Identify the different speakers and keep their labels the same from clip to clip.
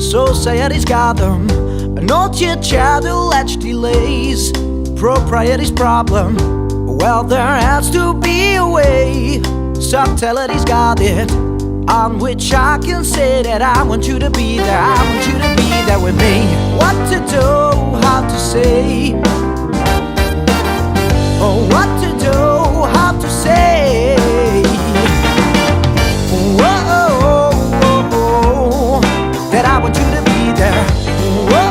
Speaker 1: Society's got them, no chit-chat, alleged delays. Propriety's problem, well, there has to be a way. Subtlety's got it, on which I can say that I want you to be there. I want you to be there with me. What to do, how to say, oh, what to do, how to say. Whoa, that I want you to be there. Whoa.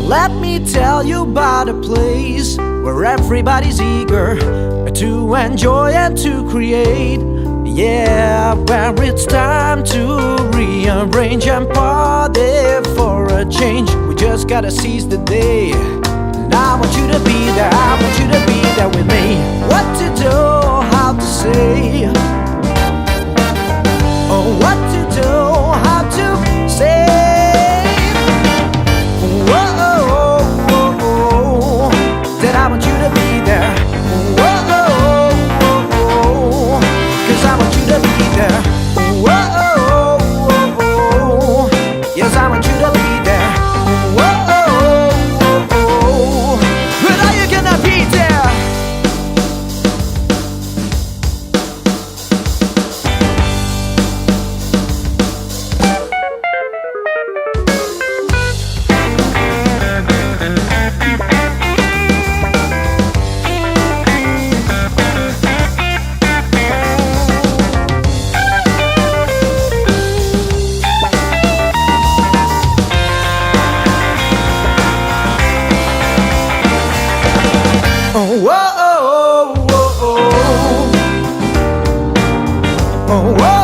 Speaker 1: Let me tell you about a place where everybody's eager to enjoy and to create. Yeah, where it's time to rearrange and party for a change. We just gotta seize the day, and I want you to be there. I want you to be there with me. What to do, how to say, oh, what to do, how to say. That I want you to be there. Whoa, 'cause I want you to be there. Whoa, yes, I want you to be there. Whoa, but are you gonna be there? Oh, whoa, oh, whoa.